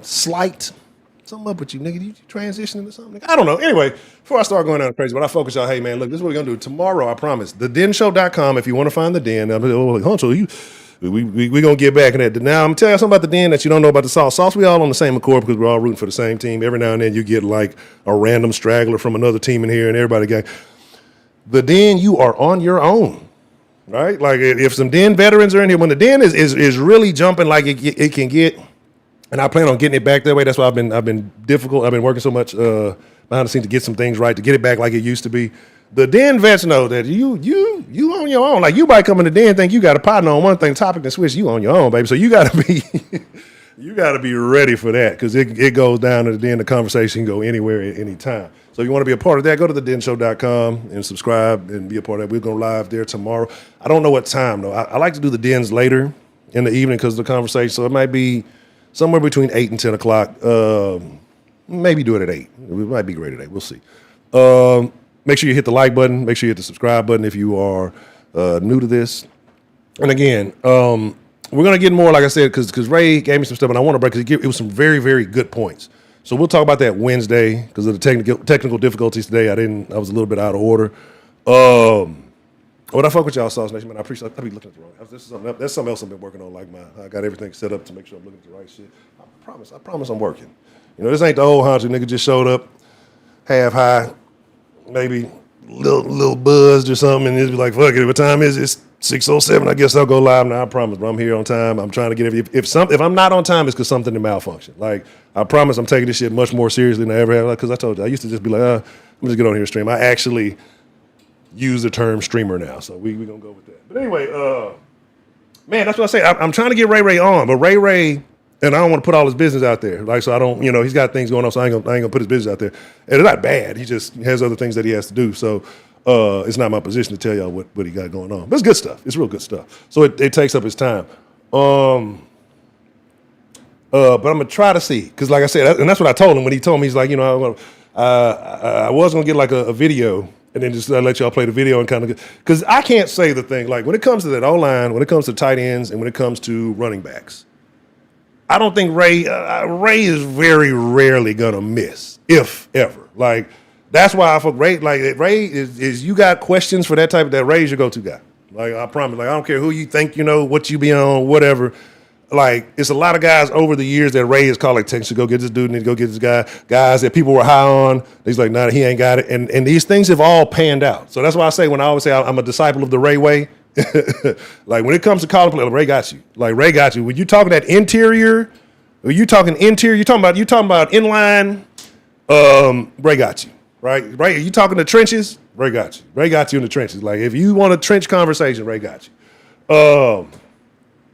slight. Something up with you, nigga. You transitioning into something? Nigga? I don't know. Anyway, before I start going down crazy, but I focus y'all, hey, man, look, this is what we're going to do. Tomorrow, I promise, thedenshow.com, if you want to find the Den. I'm like, Huncho, we going to get back in that. Now, I'm going to tell you something about the Den that you don't know about the Sauce. Sauce, we all on the same accord because we're all rooting for the same team. Every now and then you get like a random straggler from another team in here and everybody got. The Den, you are on your own, right? Like, if some Den veterans are in here, when the Den is really jumping like it can get. And I plan on getting it back that way. That's why I've been difficult. I've been working so much behind the scenes to get some things right, to get it back like it used to be. The Den vets know that you on your own. Like, you might come in the Den and think you got a partner on one thing, topic, and switch. You on your own, baby. So you gotta be ready for that because it goes down to the Den. The conversation can go anywhere at any time. So if you want to be a part of that, go to thedenshow.com and subscribe and be a part of that. We'll go live there tomorrow. I don't know what time though. I like to do the Dens later in the evening because of the conversation. So it might be somewhere between 8 and 10 o'clock. Maybe do it at 8. It might be great at 8. We'll see. Make sure you hit the like button. Make sure you hit the subscribe button if you are new to this. And again, we're going to get more, like I said, because Ray gave me some stuff, and I want to break because it was some very, very good points. So we'll talk about that Wednesday because of the technical difficulties today. I was a little bit out of order. But I fuck with y'all, Sauce Nation, man. I appreciate it. I be looking at the wrong. That's something else I've been working on. Like I got everything set up to make sure I'm looking at the right shit. I promise I'm working. This ain't the old Hunter nigga just showed up, half high, maybe little buzzed or something, and it's be like, fuck it. What time is it? It's 6:07. I guess I'll go live now. I promise, bro. I'm here on time. I'm trying to get if I'm not on time, it's because something did malfunction. Like, I promise I'm taking this shit much more seriously than I ever have. Because I told you, I used to just be like, let me just get on here and stream. I actually use the term streamer now, so we gonna go with that. But anyway, man, that's what I say. I'm trying to get Ray on, but Ray, and I don't want to put all his business out there. Like, so I don't, he's got things going on, so I ain't gonna put his business out there. And it's not bad. He just has other things that he has to do. So it's not my position to tell y'all what he got going on. But it's good stuff. It's real good stuff. So it takes up his time. But I'm gonna try to see, because like I said, and that's what I told him when he told me. He's like, I was gonna get like a video. And then just let y'all play the video and kind of, because I can't say the thing, like when it comes to that O-line, when it comes to tight ends, and when it comes to running backs, I don't think Ray is very rarely going to miss, if ever. Like, that's why I fuck Ray. Like, Ray is you got questions for that type of, that Ray's your go-to guy. Like, I promise. Like, I don't care who you think, what you be on, whatever. Like, it's a lot of guys over the years that Ray has called, like, text to go get this dude, need to go get this guy. Guys that people were high on, he's like, nah, he ain't got it. And these things have all panned out. So that's why I say, when I always say I'm a disciple of the Ray way, like, when it comes to calling play, Ray got you. Like, Ray got you. When you talking that interior, you're talking about inline, Ray got you, right? Ray, you talking the trenches? Ray got you. Ray got you in the trenches. Like if you want a trench conversation, Ray got you.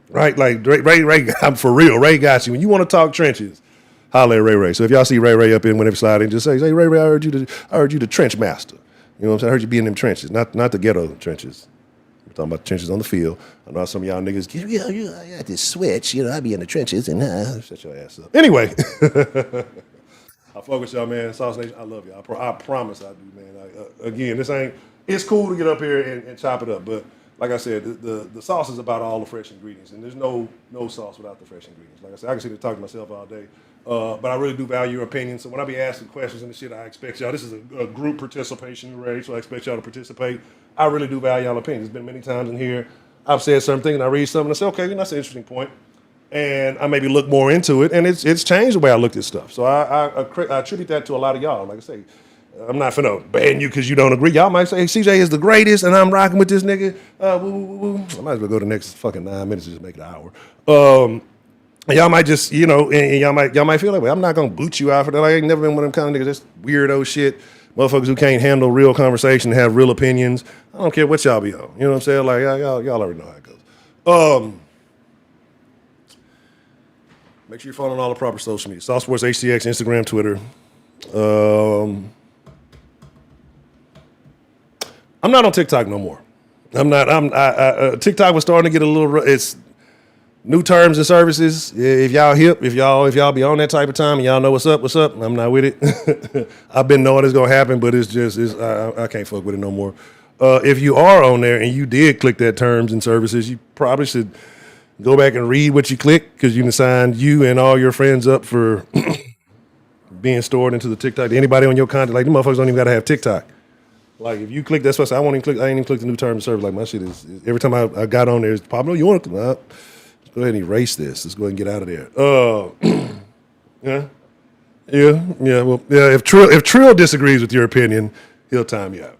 Right? Like Ray, I'm for real. Ray got you. When you want to talk trenches, holler at Ray. So if y'all see Ray up in whenever sliding, just say, "Hey Ray, I heard you the trench master." You know what I'm saying? I heard you be in them trenches, not the ghetto trenches. We're talking about the trenches on the field. I know some of y'all niggas, I got this switch. I be in the trenches and shut your ass up. Anyway. I fuck with y'all, man. Sauce Nation, I love y'all. I promise I do, man. Again, it's cool to get up here and chop it up, but like I said, the sauce is about all the fresh ingredients, and there's no sauce without the fresh ingredients. Like I said, I can sit and talk to myself all day, but I really do value your opinion. So when I be asking questions and the shit, I expect y'all. This is a group participation array, so I expect y'all to participate. I really do value y'all opinions. There's been many times in here I've said something and I read something and I say, okay, that's an interesting point. And I maybe look more into it, and it's changed the way I look at stuff. So I attribute that to a lot of y'all. Like I say, I'm not finna ban you because you don't agree. Y'all might say, hey, CJ is the greatest, and I'm rocking with this nigga. I might as well go the next fucking 9 minutes and just make it an hour. And y'all might just, and y'all might feel that way. I'm not gonna boot you out for that. I ain't never been one of them kind of niggas. That's weirdo shit. Motherfuckers who can't handle real conversation, have real opinions. I don't care what y'all be on. You know what I'm saying? Like y'all already know how it goes. Make sure you're following all the proper social media. Sauce Sports HTX, Instagram, Twitter. I'm not on TikTok no more. TikTok was starting to get a little. It's new terms and services. If y'all hip, if y'all be on that type of time and y'all know what's up. I'm not with it. I've been knowing it's gonna happen, but I can't fuck with it no more. If you are on there and you did click that terms and services, you probably should go back and read what you click, because you can sign you and all your friends up for being stored into the TikTok. Anybody on your content, like, the motherfuckers don't even got to have TikTok. Like, if you click, that's what I say, I ain't even click the new term of service. Like, my shit is, every time I got on there, it's Pablo, you want to, let's go ahead and erase this. Let's go ahead and get out of there. Yeah. If Trill disagrees with your opinion, he'll time you out.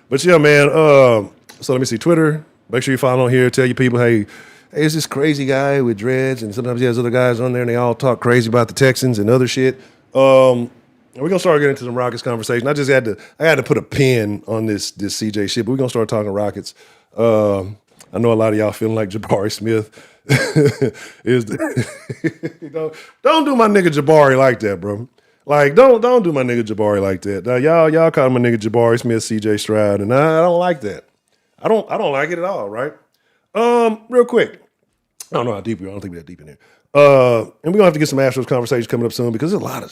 But yeah, man, so let me see, Twitter. Make sure you follow on here. Tell your people, hey, it's this crazy guy with dreads, and sometimes he has other guys on there, and they all talk crazy about the Texans and other shit. And we're gonna start getting into some Rockets conversation. I had to put a pin on this CJ shit, but we're gonna start talking Rockets. I know a lot of y'all feeling like Jabari Smith don't do my nigga Jabari like that, bro. Like, don't do my nigga Jabari like that. Y'all call my nigga Jabari Smith CJ Stroud, and I don't like that. I don't like it at all, right? Real quick. I don't know how deep we are. I don't think we're that deep in here. And we're gonna have to get some Astros conversations coming up soon, because there's a lot.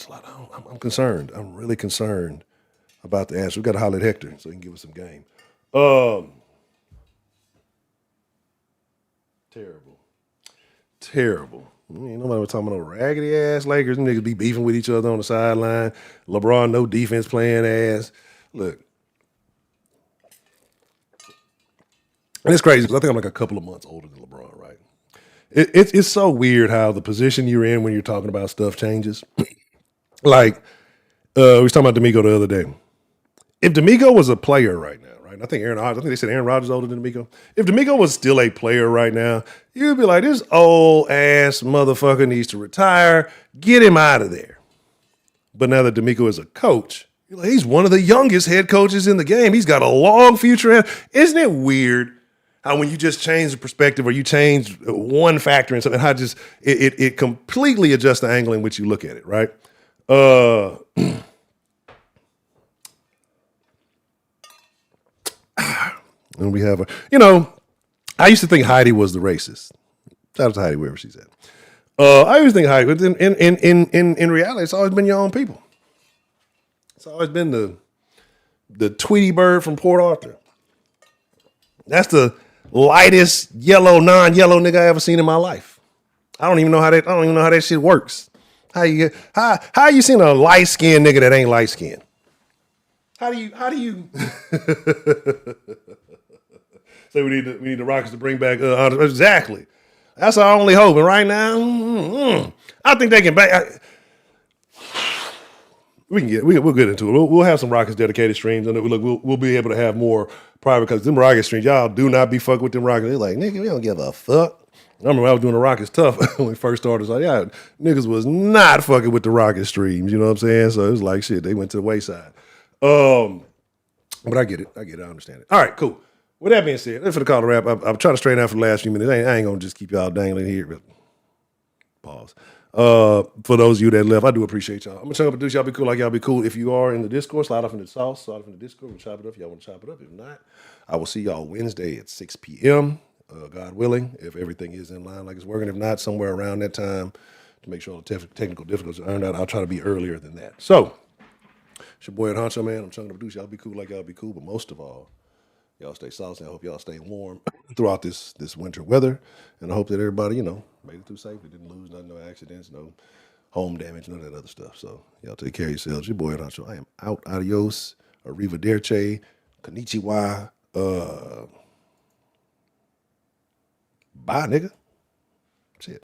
I'm concerned. I'm really concerned about the Astros. We got to holler at Hector so he can give us some game. Terrible. Ain't nobody was talking about no raggedy ass Lakers. Them niggas be beefing with each other on the sideline. LeBron, no defense playing ass. Look. And it's crazy because I think I'm like a couple of months older than LeBron, right? It's so weird how the position you're in when you're talking about stuff changes. Like, we was talking about D'Amico the other day. If D'Amico was a player right now, right? I think they said Aaron Rodgers is older than D'Amico. If D'Amico was still a player right now, you'd be like, this old ass motherfucker needs to retire. Get him out of there. But now that D'Amico is a coach, you're like, he's one of the youngest head coaches in the game. He's got a long future. Isn't it weird how when you just change the perspective, or you change one factor in something, how just it completely adjusts the angle in which you look at it, right? And we have I used to think Heidi was the racist. Shout out to Heidi wherever she's at. I used to think Heidi, but in reality, it's always been your own people. It's always been the Tweety bird from Port Arthur. That's the lightest non-yellow nigga I ever seen in my life. I don't even know how that shit works. How you seen a light-skinned nigga that ain't light-skinned? How do you say we need the Rockets to bring back exactly. That's our only hope. And right now, I think they can back. we'll get into it. We'll have some Rockets dedicated streams, and we'll be able to have more private because them Rockets streams, y'all do not be fucking with them Rockets. They're like, nigga, we don't give a fuck. I remember I was doing the Rockets tough when we first started. So yeah, niggas was not fucking with the Rocket streams. You know what I'm saying? So it was like shit. They went to the wayside. But I get it. I understand it. All right, cool. With that being said, for the call to wrap, I'm trying to straighten out for the last few minutes. I ain't gonna just keep y'all dangling here. Pause. For those of you that left, I do appreciate y'all. I'm gonna try to produce. Y'all be cool like y'all be cool. If you are in the Discord, slide off in the sauce, slide off in the Discord. We'll chop it up. If y'all want to chop it up. If not, I will see y'all Wednesday at 6 p.m. God willing, if everything is in line like it's working. If not, somewhere around that time to make sure all the technical difficulties are earned out, I'll try to be earlier than that. So, it's your boy at Honcho, man. I'm trying to produce. Y'all be cool like y'all be cool, but most of all, y'all stay saucy. I hope y'all stay warm throughout this winter weather, and I hope that everybody, made it through safely, didn't lose nothing, no accidents, no home damage, none of that other stuff. So, y'all take care of yourselves. Your boy at Honcho. I am out. Adios. Arrivederci. Konnichiwa. Bye, nigga.